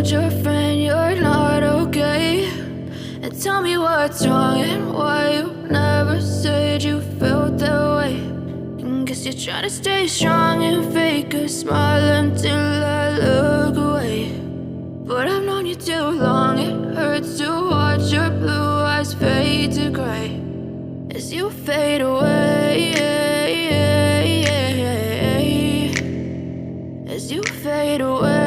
told your friend you're not okay? And tell me what's wrong and why you never said you felt that way. And guess you're trying to stay strong and fake a smile until I look away. But I've known you too long, it hurts to watch your blue eyes fade to gray as you fade away, as you fade away.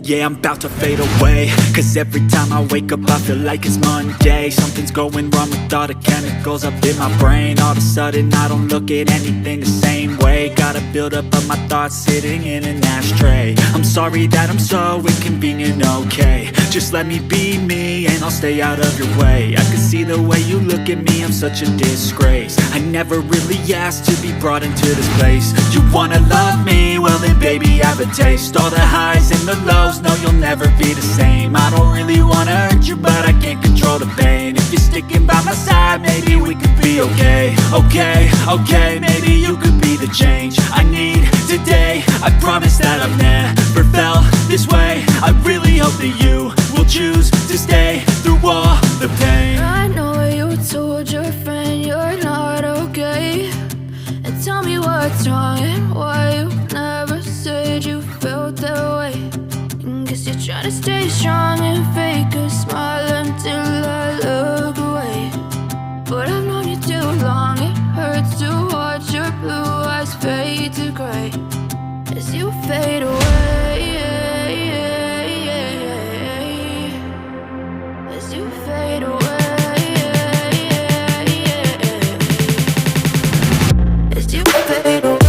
Yeah, I'm about to fade away, cause every time I wake up I feel like it's Monday. Something's going wrong with all the chemicals up in my brain. All of a sudden I don't look at anything the same way. Got a buildup of my thoughts sitting in an ashtray. I'm sorry that I'm so inconvenient, okay? Just let me be me and I'll stay out of your way. I can see the way you look at me, I'm such a disgrace. I never really asked to be brought into this place. You wanna love me? Well then baby I have a taste. All the highs and the lows, no you'll never be the same. I don't really wanna hurt you but I can't control the pain. If you're sticking by my side maybe we could be okay. Okay, maybe you could be the change I need today. I promise that I've never felt this way. I really hope that you will choose to stay through all the pain. I know you told your friend you're not okay. And tell me what's wrong and why you never said you felt that way. And guess you're trying to stay strong and fake a smile until I look away. But I've known you too long, it hurts to watch your blue eyes fade to gray as you fade away, as you fade away, as you fade away.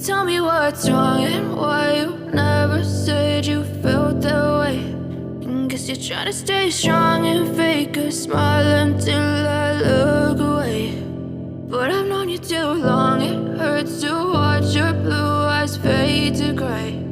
Tell me what's wrong and why you never said you felt that way. And guess you're trying to stay strong and fake a smile until I look away. But I've known you too long, it hurts to watch your blue eyes fade to gray